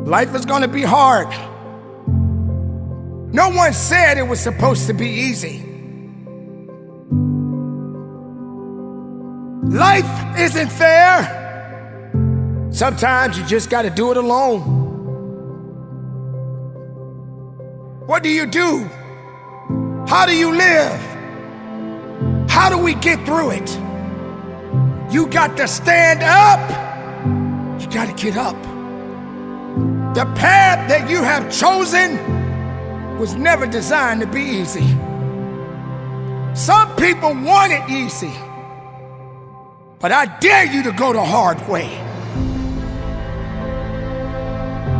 Life is gonna be hard. No one said it was supposed to be easy. Life isn't fair. Sometimes you just gotta do it alone. What do you do? How do you live? How do we get through it? You got to stand up. You gotta get up. The path that you have chosen was never designed to be easy. Some people want it easy, but I dare you to go the hard way.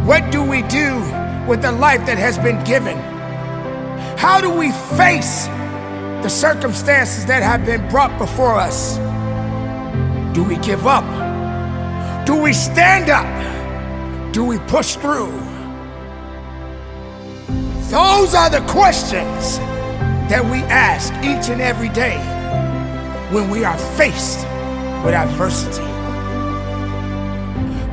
What do we do with the life that has been given? How do we face the circumstances that have been brought before us? Do we give up? Do we stand up? Do we push through? Those are the questions that we ask each and every day when we are faced with adversity.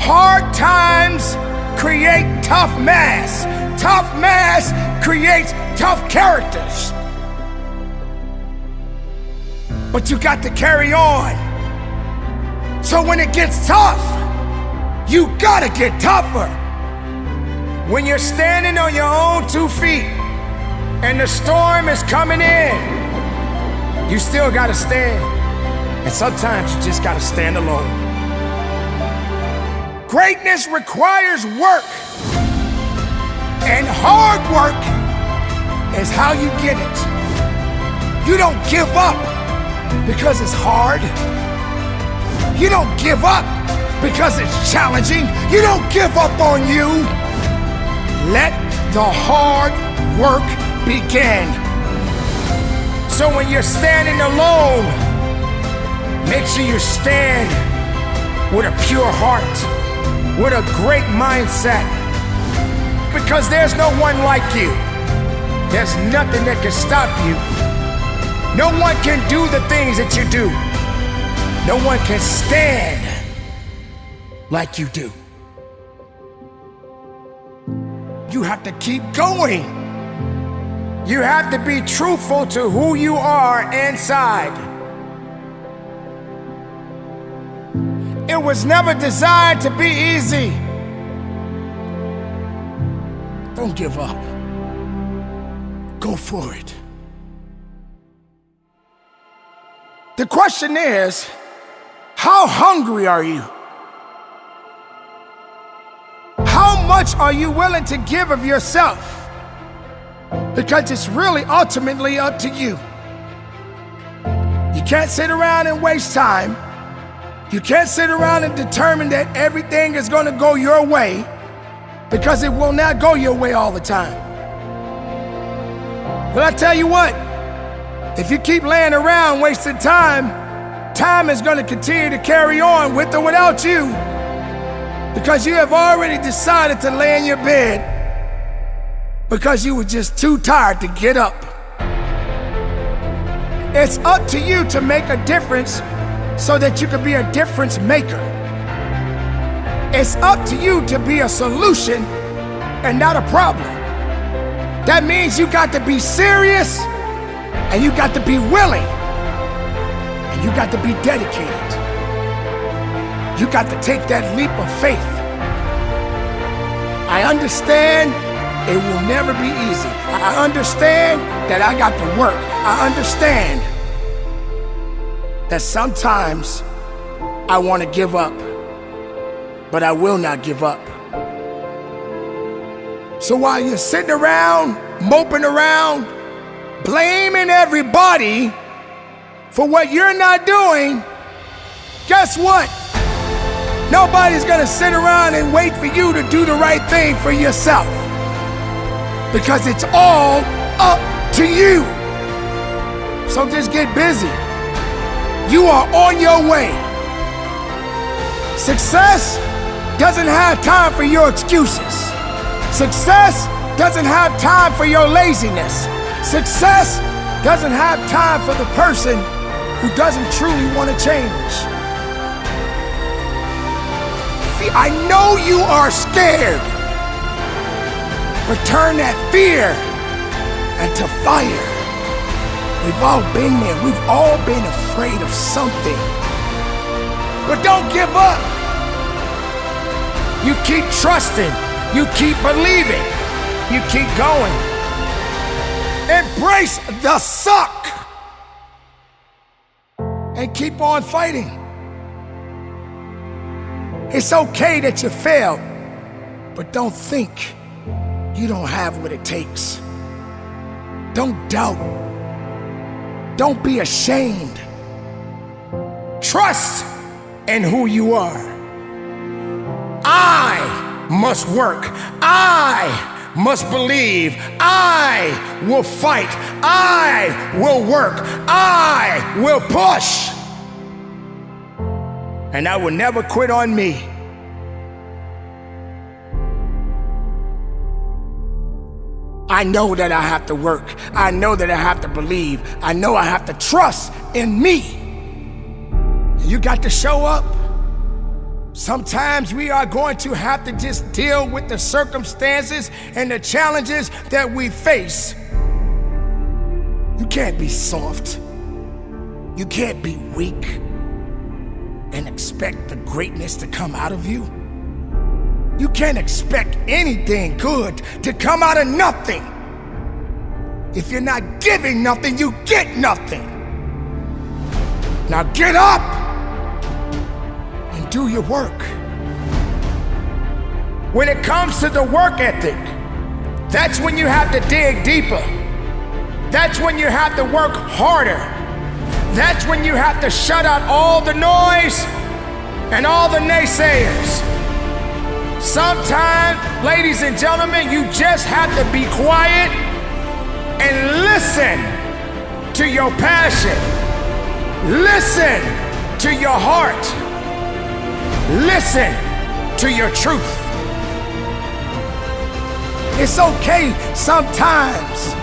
Hard times create tough mass. Tough mass creates tough characters. But you got to carry on. So when it gets tough, you gotta get tougher. When you're standing on your own 2 feet and the storm is coming in, you still gotta stand. And sometimes you just gotta stand alone. Greatness requires work. And hard work is how you get it. You don't give up because it's hard. You don't give up because it's challenging. You don't give up on you. Let the hard work begin. So when you're standing alone, make sure you stand with a pure heart, with a great mindset, because there's no one like you. There's nothing that can stop you. No one can do the things that you do. No one can stand like you do. You have to keep going. You have to be truthful to who you are inside. It was never designed to be easy. Don't give up. Go for it. The question is, how hungry are you? How much are you willing to give of yourself? Because it's really ultimately up to you. You can't sit around and waste time. You can't sit around and determine that everything is going to go your way, because it will not go your way all the time. But I tell you what, if you keep laying around wasting time, time is going to continue to carry on with or without you, because you have already decided to lay in your bed because you were just too tired to get up. It's up to you to make a difference so that you can be a difference maker. It's up to you to be a solution and not a problem. That means you got to be serious, and you got to be willing, and you got to be dedicated. You got to take that leap of faith. I understand it will never be easy. I understand that I got to work. I understand that sometimes I want to give up, but I will not give up. So while you're sitting around, moping around, blaming everybody for what you're not doing, guess what? Nobody's gonna sit around and wait for you to do the right thing for yourself, because it's all up to you. So just get busy. You are on your way. Success doesn't have time for your excuses. Success doesn't have time for your laziness. Success doesn't have time for the person who doesn't truly want to change. uncertainty. I know you are scared. But turn that fear into fire. We've all been there. We've all been afraid of something. But don't give up. You keep trusting. You keep believing. You keep going. Embrace the suck. And keep on fighting. It's okay that you failed, but don't think you don't have what it takes. Don't doubt. Don't be ashamed. Trust in who you are. I must work. I must believe. I will fight. I will work. I will push. And I will never quit on me. I know that I have to work. I know that I have to believe. I know I have to trust in me. You got to show up. Sometimes we are going to have to just deal with the circumstances and the challenges that we face. You can't be soft. You can't be weak and expect the greatness to come out of you. You can't expect anything good to come out of nothing. If you're not giving nothing, you get nothing. Now get up and do your work. When it comes to the work ethic, that's when you have to dig deeper. That's when you have to work harder. That's when you have to shut out all the noise and all the naysayers. Sometimes, ladies and gentlemen, you just have to be quiet and listen to your passion. Listen to your heart. Listen to your truth. It's okay sometimes,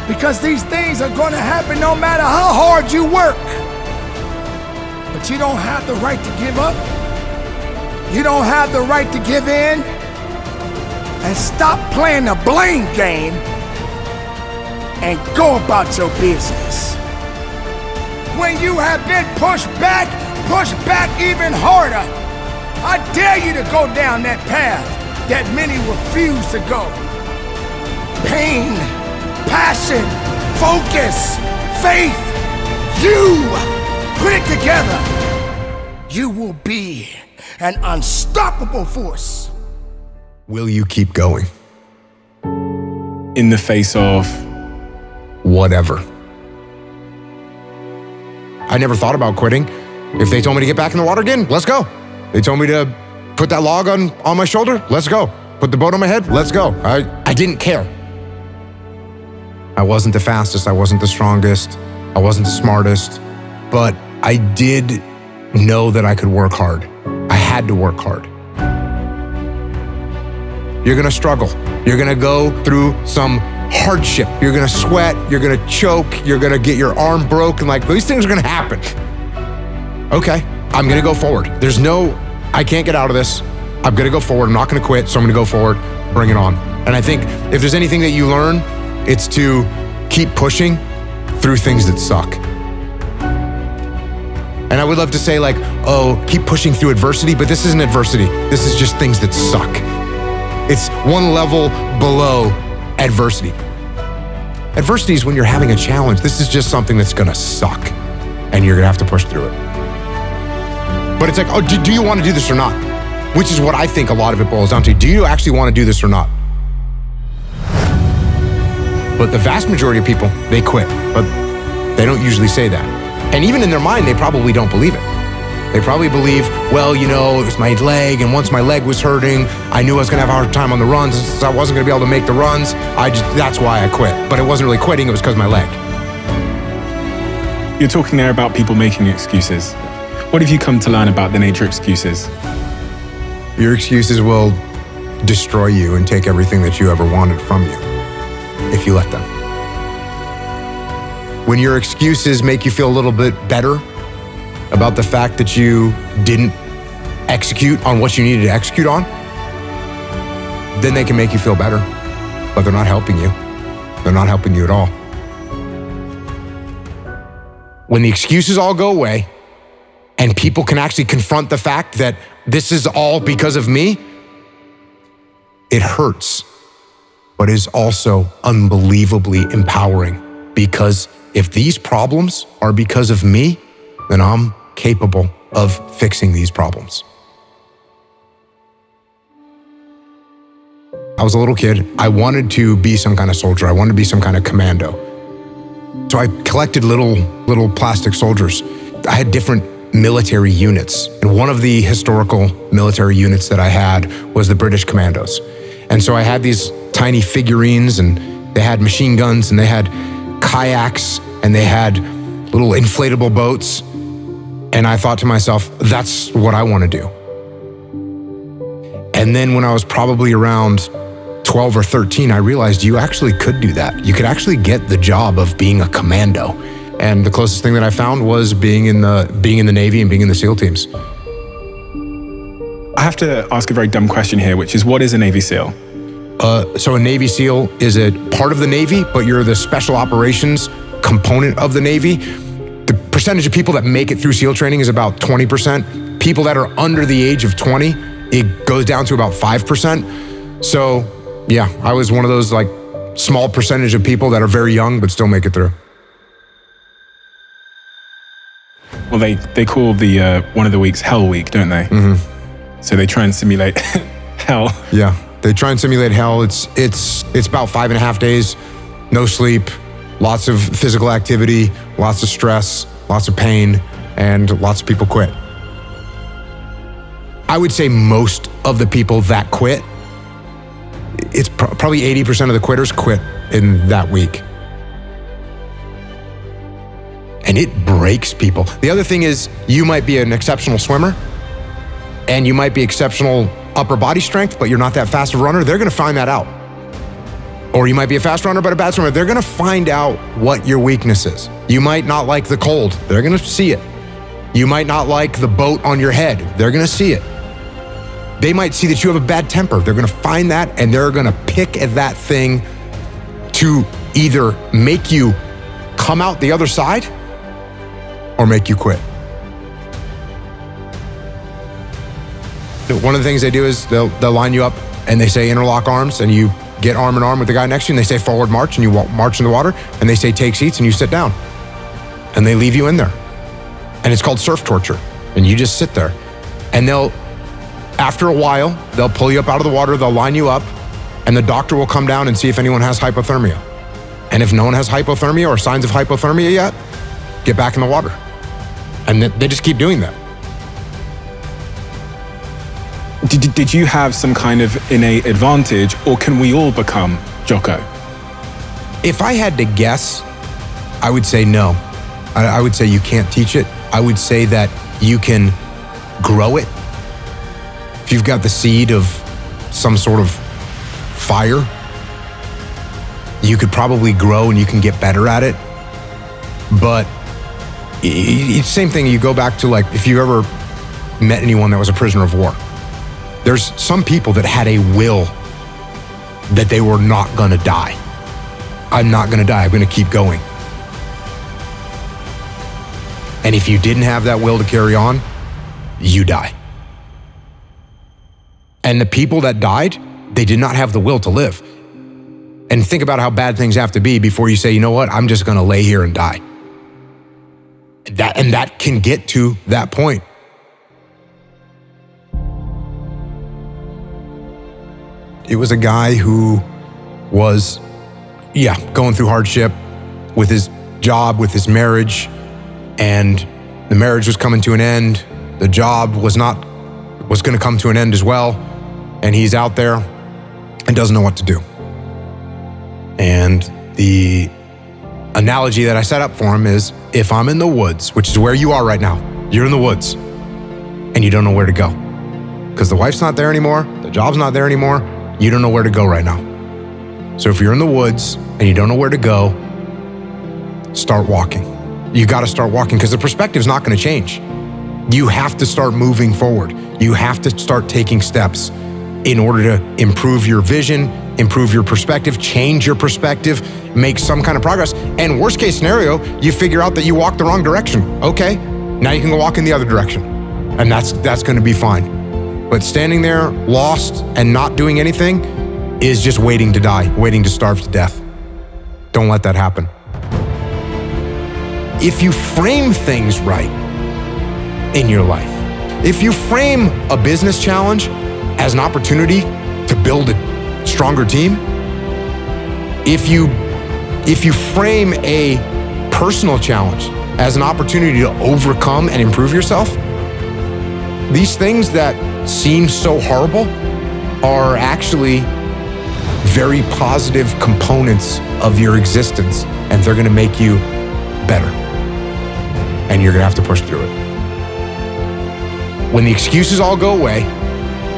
because these things are going to happen no matter how hard you work. But you don't have the right to give up. You don't have the right to give in. And stop playing the blame game and go about your business. When you have been pushed back even harder. I dare you to go down that path that many refuse to go. Pain, passion, focus, faith. You put it together. You will be an unstoppable force. Will you keep going? In the face of whatever. I never thought about quitting. If they told me to get back in the water again, let's go. They told me to put that log on my shoulder, let's go. Put the boat on my head, let's go. I didn't care. I wasn't the fastest, I wasn't the strongest, I wasn't the smartest, but I did know that I could work hard. I had to work hard. You're gonna struggle. You're gonna go through some hardship. You're gonna sweat, you're gonna choke, you're gonna get your arm broken. Like, these things are gonna happen. Okay, I'm gonna go forward. I can't get out of this. I'm gonna go forward. I'm not gonna quit, so I'm gonna go forward, bring it on. And I think if there's anything that you learn, it's to keep pushing through things that suck. And I would love to say, like, oh, keep pushing through adversity, but this isn't adversity. This is just things that suck. It's one level below adversity. Adversity is when you're having a challenge. This is just something that's gonna suck, and you're gonna have to push through it. But it's like, oh, do you want to do this or not? Which is what I think a lot of it boils down to. Do you actually want to do this or not? But the vast majority of people, they quit, but they don't usually say that. And even in their mind, they probably don't believe it. They probably believe, well, you know, it was my leg, and once my leg was hurting, I knew I was gonna have a hard time on the runs, so I wasn't gonna be able to make the runs. That's why I quit. But it wasn't really quitting, it was because of my leg. You're talking there about people making excuses. What have you come to learn about the nature of excuses? Your excuses will destroy you and take everything that you ever wanted from you, if you let them. When your excuses make you feel a little bit better about the fact that you didn't execute on what you needed to execute on, then they can make you feel better. But they're not helping you. They're not helping you at all. When the excuses all go away and people can actually confront the fact that this is all because of me, it hurts, but is also unbelievably empowering, because if these problems are because of me, then I'm capable of fixing these problems. I was a little kid. I wanted to be some kind of soldier. I wanted to be some kind of commando. So I collected little plastic soldiers. I had different military units. And one of the historical military units that I had was the British Commandos. And so I had these tiny figurines, and they had machine guns, and they had kayaks, and they had little inflatable boats. And I thought to myself, that's what I want to do. And then when I was probably around 12 or 13, I realized you actually could do that. You could actually get the job of being a commando. And the closest thing that I found was being in the Navy and being in the SEAL teams. I have to ask a very dumb question here, which is, what is a Navy SEAL? So a Navy SEAL is a part of the Navy, but you're the special operations component of the Navy. The percentage of people that make it through SEAL training is about 20%. People that are under the age of 20, it goes down to about 5%. So yeah, I was one of those like small percentage of people that are very young but still make it through. Well, they call the one of the weeks Hell Week, don't they? Mm-hmm. So they try and simulate hell. Yeah, they try and simulate hell. It's about 5.5 days, no sleep, lots of physical activity, lots of stress, lots of pain, and lots of people quit. I would say most of the people that quit, it's probably 80% of the quitters quit in that week. And it breaks people. The other thing is, you might be an exceptional swimmer and you might be exceptional upper body strength, but you're not that fast of a runner. They're gonna find that out. Or you might be a fast runner, but a bad swimmer. They're gonna find out what your weakness is. You might not like the cold. They're gonna see it. You might not like the boat on your head. They're gonna see it. They might see that you have a bad temper. They're gonna find that, and they're gonna pick at that thing to either make you come out the other side or make you quit. One of the things they do is they'll line you up and they say interlock arms, and you get arm in arm with the guy next to you, and they say forward march, and you march in the water, and they say take seats, and you sit down. And they leave you in there. And it's called surf torture. And you just sit there. And after a while, they'll pull you up out of the water, they'll line you up, and the doctor will come down and see if anyone has hypothermia. And if no one has hypothermia or signs of hypothermia yet, get back in the water. And they just keep doing that. Did you have some kind of innate advantage, or can we all become Jocko? If I had to guess, I would say no. I would say you can't teach it. I would say that you can grow it. If you've got the seed of some sort of fire, you could probably grow and you can get better at it. But it's the same thing. You go back to, like, if you ever met anyone that was a prisoner of war, there's some people that had a will that they were not gonna die. I'm not gonna die, I'm gonna keep going. And if you didn't have that will to carry on, you die. And the people that died, they did not have the will to live. And think about how bad things have to be before you say, you know what, I'm just gonna lay here and die. And that can get to that point. It was a guy who was, going through hardship with his job, with his marriage, and the marriage was coming to an end. The job was gonna come to an end as well. And he's out there and doesn't know what to do. And the analogy that I set up for him is, if I'm in the woods, which is where you are right now, you're in the woods and you don't know where to go because the wife's not there anymore, the job's not there anymore, you don't know where to go right now. So if you're in the woods and you don't know where to go, start walking. You got to start walking because the perspective's not going to change. You have to start moving forward. You have to start taking steps in order to improve your vision, improve your perspective, change your perspective, make some kind of progress. And worst case scenario, you figure out that you walked the wrong direction. Okay, now you can go walk in the other direction. And that's gonna be fine. But standing there lost and not doing anything is just waiting to die, waiting to starve to death. Don't let that happen. If you frame things right in your life, if you frame a business challenge as an opportunity to build a stronger team, if you frame a personal challenge as an opportunity to overcome and improve yourself, these things that seem so horrible are actually very positive components of your existence, and they're gonna make you better. And you're gonna have to push through it. When the excuses all go away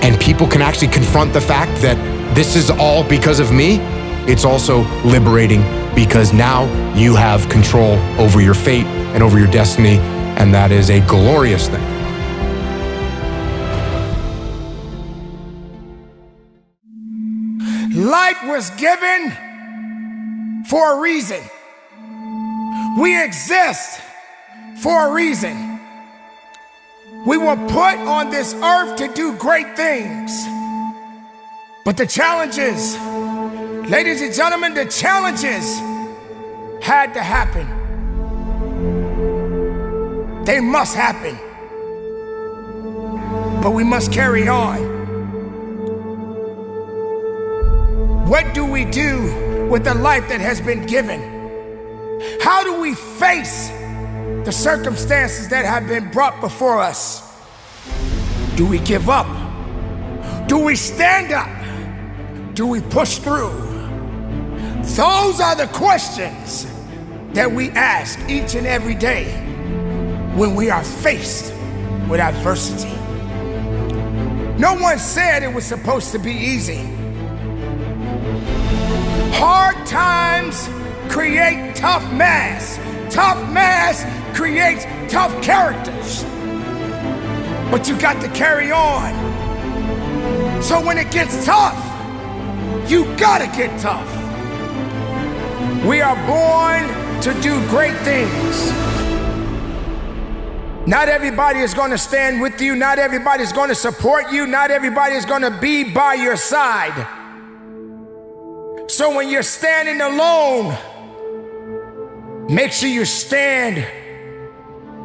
and people can actually confront the fact that this is all because of me, it's also liberating because now you have control over your fate and over your destiny, and that is a glorious thing. Life was given for a reason. We exist for a reason. We were put on this earth to do great things. But the challenges, ladies and gentlemen, the challenges had to happen. They must happen. But we must carry on. What do we do with the life that has been given? How do we face the circumstances that have been brought before us? Do we give up? Do we stand up? Do we push through? Those are the questions that we ask each and every day when we are faced with adversity. No one said it was supposed to be easy. Hard times create tough mass. Tough mass creates tough characters. But you got to carry on. So when it gets tough, you gotta get tough. We are born to do great things. Not everybody is gonna stand with you. Not everybody is gonna support you. Not everybody is gonna be by your side. So when you're standing alone, make sure you stand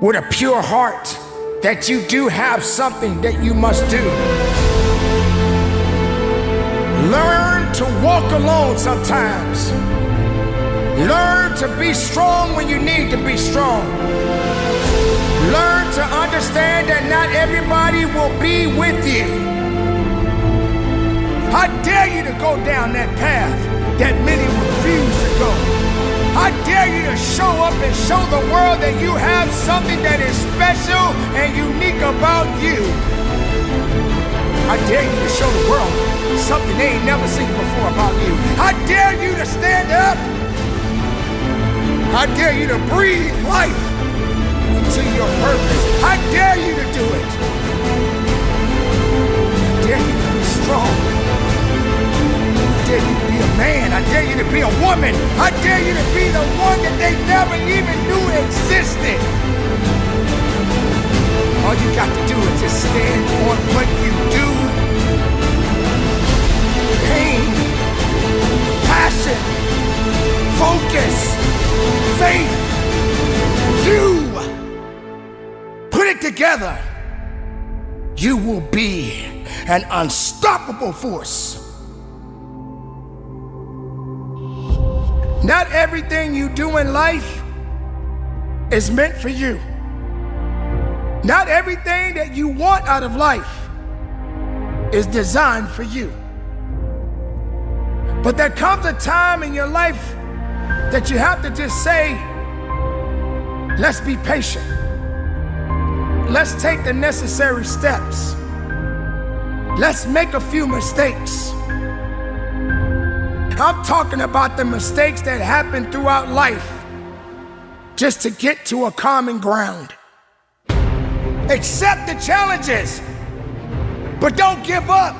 with a pure heart that you do have something that you must do. Learn to walk alone sometimes. Learn to be strong when you need to be strong. Learn to understand that not everybody will be with you. I dare you to go down that path that many refuse to go. I dare you to show up and show the world that you have something that is special and unique about you. I dare you to show the world something they ain't never seen before about you. I dare you to stand up. I dare you to breathe life into your purpose. I dare you to do it. I dare you to be strong. I dare you to be a man. I dare you to be a woman. I dare you to be the one that they never even knew existed. All you got to do is just stand on what you do. Pain, passion, focus, faith. You put it together. You will be an unstoppable force. Not everything you do in life is meant for you. Not everything that you want out of life is designed for you. But there comes a time in your life that you have to just say, let's be patient. Let's take the necessary steps. Let's make a few mistakes. I'm talking about the mistakes that happen throughout life just to get to a common ground. Accept the challenges. but don't give up.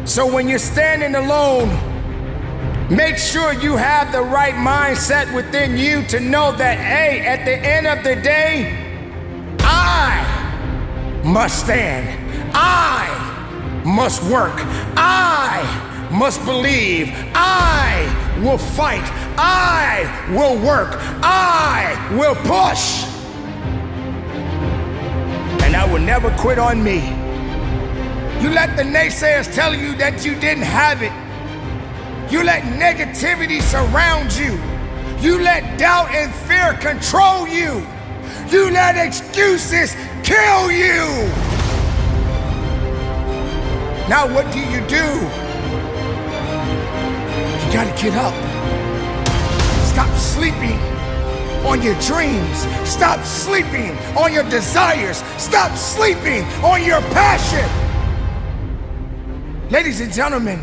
So when you're standing alone, make sure you have the right mindset within you to know that, hey, at the end of the day, I must stand. I must work. I must believe. I will fight. I will work. I will push. And I will never quit on me. You let the naysayers tell you that you didn't have it. You let negativity surround you. You let doubt and fear control you. You let excuses kill you. Now what do? You gotta get up. Stop sleeping on your dreams. Stop sleeping on your desires. Stop sleeping on your passion. Ladies and gentlemen,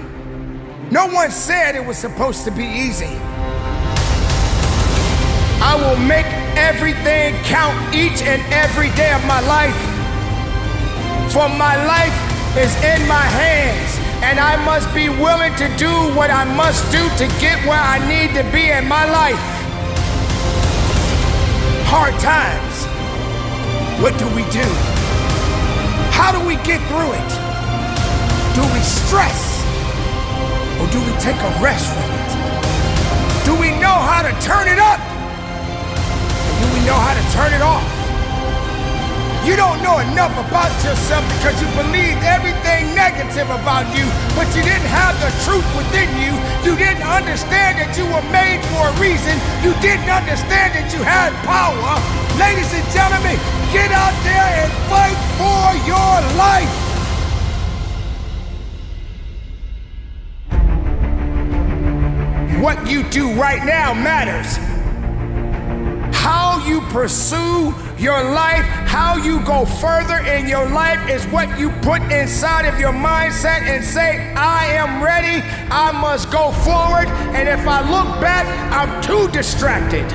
no one said it was supposed to be easy. I will make everything count each and every day of my life. For my life is in my hands, and I must be willing to do what I must do to get where I need to be in my life. Hard times, what do? How do we get through it? Do we stress, or do we take a rest from it? Do we know how to turn it up, or do we know how to turn it off? You don't know enough about yourself because you believed everything negative about you, but you didn't have the truth within you. You didn't understand that you were made for a reason. You didn't understand that you had power. Ladies and gentlemen, get out there and fight for your life. What you do right now matters. How you pursue your life, how you go further in your life is what you put inside of your mindset and say, I am ready, I must go forward, and if I look back, I'm too distracted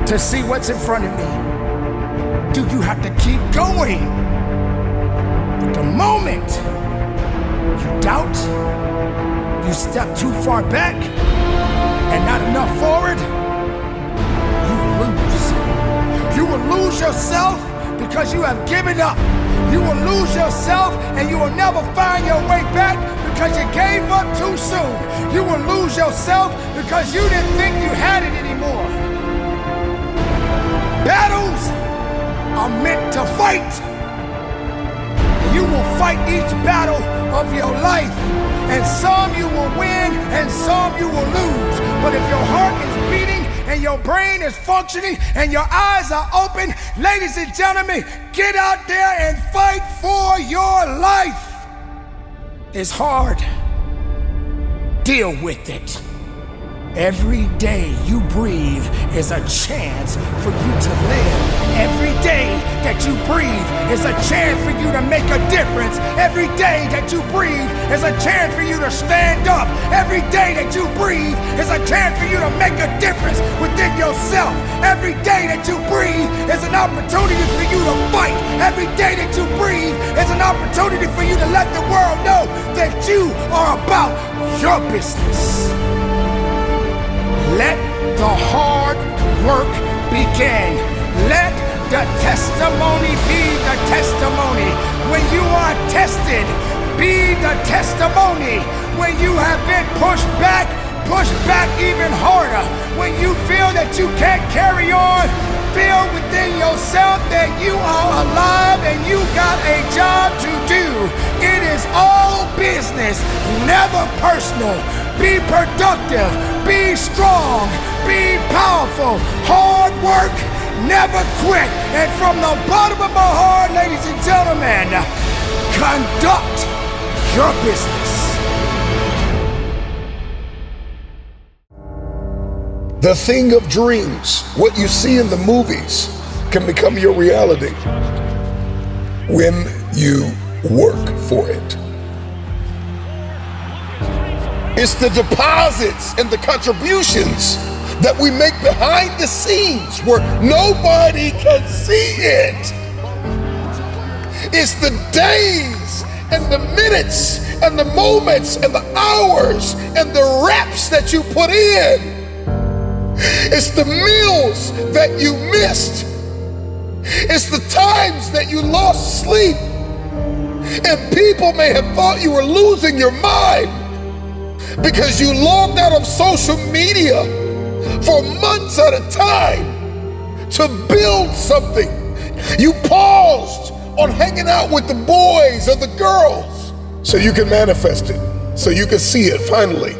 to see what's in front of me. Do you have to keep going? But the moment you doubt, you step too far back and not enough forward, you will lose yourself because you have given up. You will lose yourself and you will never find your way back because you gave up too soon. You will lose yourself because you didn't think you had it anymore. Battles are meant to fight. And you will fight each battle of your life. And some you will win and some you will lose. But if your heart is beating and your brain is functioning and your eyes are open, ladies and gentlemen, get out there and fight for your life. It's hard. Deal with it. Every day you breathe is a chance for you to live. Every day that you breathe is a chance for you to make a difference. Every day that you breathe is a chance for you to stand up. Every day that you breathe is a chance for you to make a difference within yourself. Every day that you breathe is an opportunity for you to fight. Every day that you breathe is an opportunity for you to let the world know that you are about your business. Let the hard work begin. Let the testimony be the testimony. When you are tested, be the testimony. When you have been pushed back even harder. When you feel that you can't carry on, feel within yourself that you are alive and you got a job to do. It is all business, never personal. Be productive, be strong, be powerful, hard work, never quit. And from the bottom of my heart, ladies and gentlemen, conduct your business. The thing of dreams, what you see in the movies, can become your reality when you work for it. It's the deposits and the contributions that we make behind the scenes where nobody can see it. It's the days and the minutes and the moments and the hours and the reps that you put in. It's the meals that you missed. It's the times that you lost sleep. And people may have thought you were losing your mind because you logged out of social media for months at a time to build something. You paused on hanging out with the boys or the girls so you can manifest it, so you can see it finally.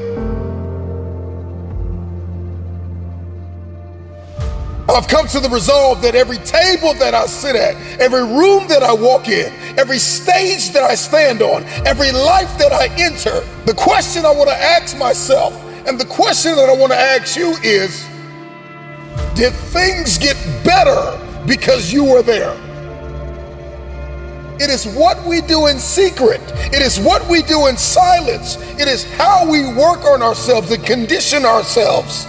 I've come to the resolve that every table that I sit at, every room that I walk in, every stage that I stand on, every life that I enter, the question I want to ask myself and the question that I want to ask you is, did things get better because you were there? It is what we do in secret. It is what we do in silence. It is how we work on ourselves and condition ourselves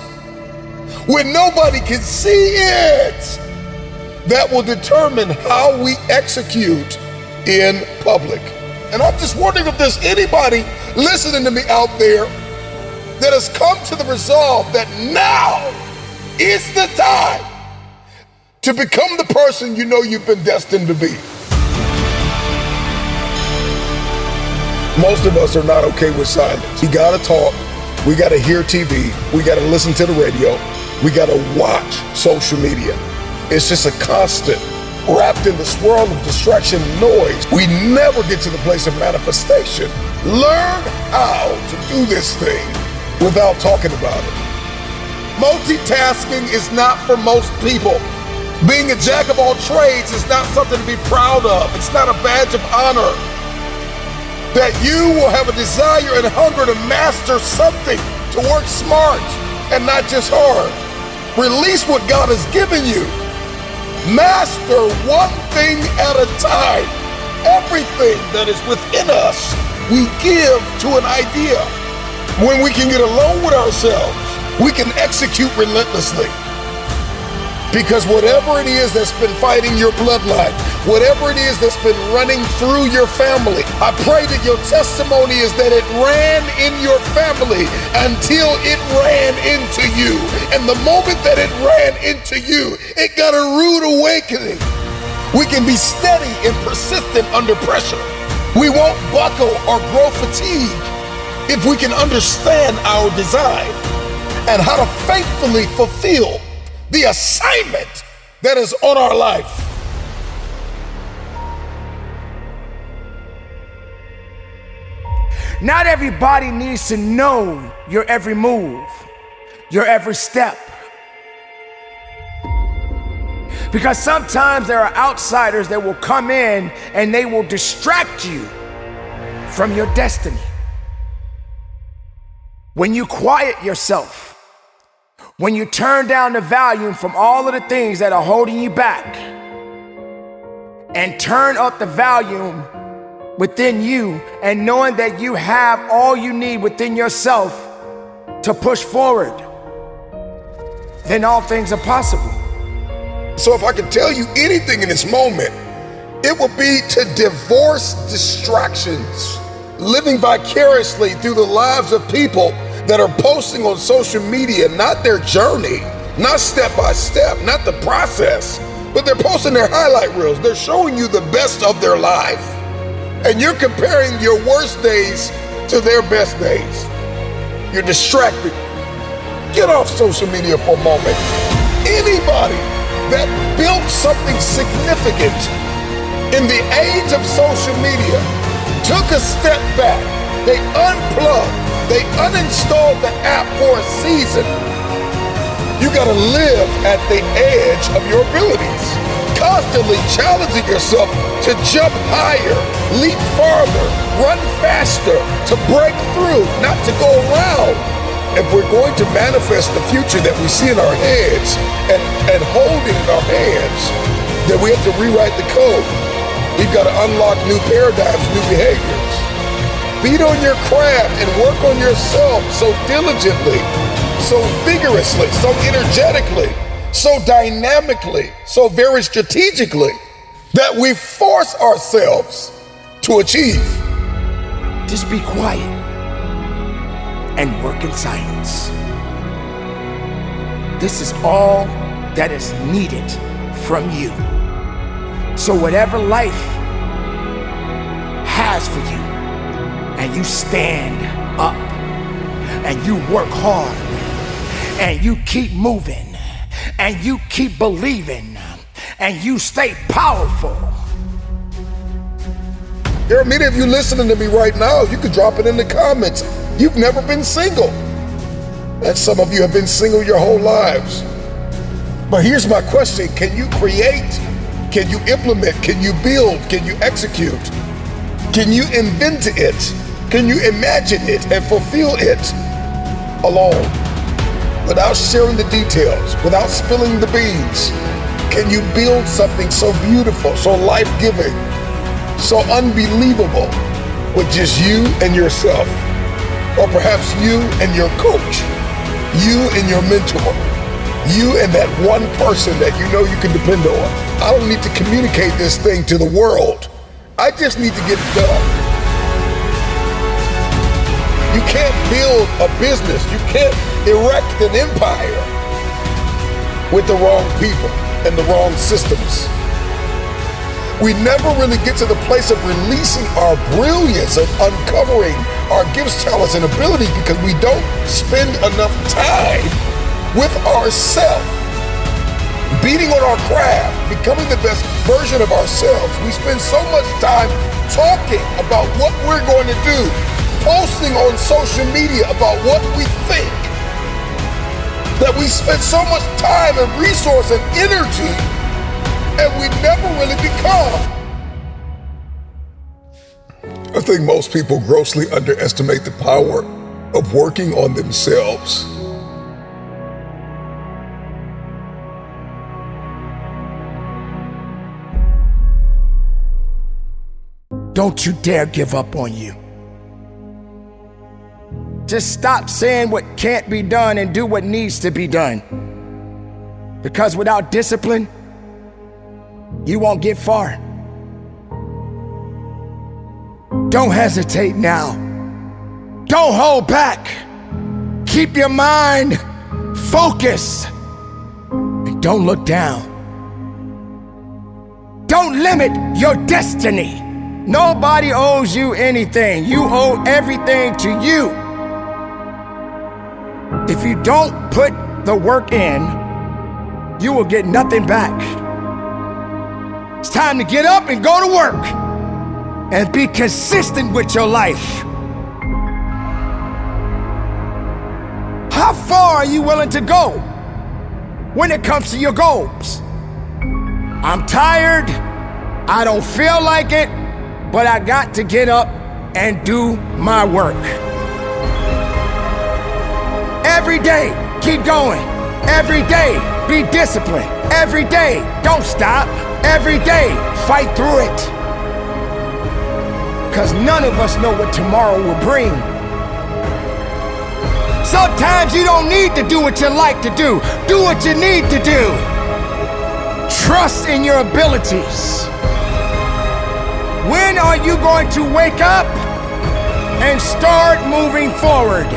when nobody can see it, that will determine how we execute in public. And I'm just wondering if there's anybody listening to me out there that has come to the resolve that now is the time to become the person you know you've been destined to be. Most of us are not okay with silence. We gotta talk, we gotta hear TV, we gotta listen to the radio, we gotta watch social media. It's just a constant, wrapped in the swirl of distraction and noise. We never get to the place of manifestation. Learn how to do this thing without talking about it. Multitasking is not for most people. Being a jack of all trades is not something to be proud of. It's not a badge of honor. That you will have a desire and hunger to master something, to work smart and not just hard. Release what God has given you. Master one thing at a time. Everything that is within us, we give to an idea. When we can get alone with ourselves, we can execute relentlessly. Because whatever it is that's been fighting your bloodline, whatever it is that's been running through your family, I pray that your testimony is that it ran in your family until it ran into you. And the moment that it ran into you, it got a rude awakening. We can be steady and persistent under pressure. We won't buckle or grow fatigue if we can understand our design and how to faithfully fulfill the assignment that is on our life. Not everybody needs to know your every move, your every step. Because sometimes there are outsiders that will come in and they will distract you from your destiny. When you quiet yourself, when you turn down the volume from all of the things that are holding you back and turn up the volume within you and knowing that you have all you need within yourself to push forward, then all things are possible. So if I could tell you anything in this moment, it would be to divorce distractions, living vicariously through the lives of people that are posting on social media, not their journey, not step by step, not the process, but they're posting their highlight reels. They're showing you the best of their life. And you're comparing your worst days to their best days. You're distracted. Get off social media for a moment. Anybody that built something significant in the age of social media took a step back. They unplugged. They uninstalled the app for a season. You gotta live at the edge of your abilities, constantly challenging yourself to jump higher, leap farther, run faster, to break through, not to go around. If we're going to manifest the future that we see in our heads and hold it in our hands, then we have to rewrite the code. We've got to unlock new paradigms, new behaviors. Beat on your craft and work on yourself so diligently, so vigorously, so energetically, so dynamically, so very strategically that we force ourselves to achieve. Just be quiet and work in silence. This is all that is needed from you. So whatever life has for you, and you stand up, and you work hard, and you keep moving, and you keep believing, and you stay powerful. There are many of you listening to me right now. You can drop it in the comments. You've never been single. And some of you have been single your whole lives. But here's my question. Can you create? Can you implement? Can you build? Can you execute? Can you invent it? Can you imagine it and fulfill it alone? Without sharing the details, without spilling the beans? Can you build something so beautiful, so life-giving, so unbelievable with just you and yourself? Or perhaps you and your coach, you and your mentor, you and that one person that you know you can depend on. I don't need to communicate this thing to the world. I just need to get it done. You can't build a business. You can't erect an empire with the wrong people and the wrong systems. We never really get to the place of releasing our brilliance, of uncovering our gifts, talents, and abilities because we don't spend enough time with ourselves, beating on our craft, becoming the best version of ourselves. We spend so much time talking about what we're going to do, posting on social media about what we think, that we spend so much time and resource and energy, and we never really become. I think most people grossly underestimate the power of working on themselves. Don't you dare give up on you. Just stop saying what can't be done and do what needs to be done. Because without discipline, you won't get far. Don't hesitate now. Don't hold back. Keep your mind focused and don't look down. Don't limit your destiny. Nobody owes you anything. You owe everything to you. If you don't put the work in, you will get nothing back. It's time to get up and go to work and be consistent with your life. How far are you willing to go when it comes to your goals? I'm tired, I don't feel like it, but I got to get up and do my work. Every day, keep going. Every day, be disciplined. Every day, don't stop. Every day, fight through it. Because none of us know what tomorrow will bring. Sometimes you don't need to do what you like to do. Do what you need to do. Trust in your abilities. When are you going to wake up and start moving forward?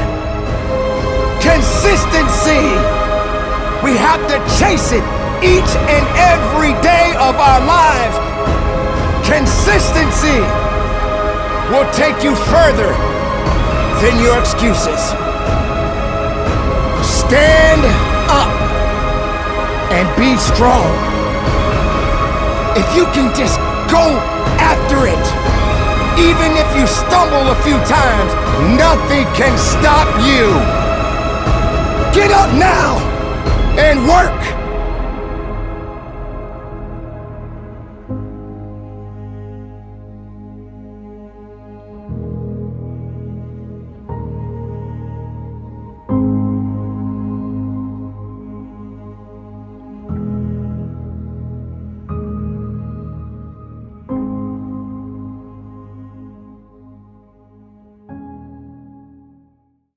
Consistency. We have to chase it each and every day of our lives. Consistency will take you further than your excuses. Stand up and be strong. If you can just go after it, even if you stumble a few times, nothing can stop you. Get up now and work.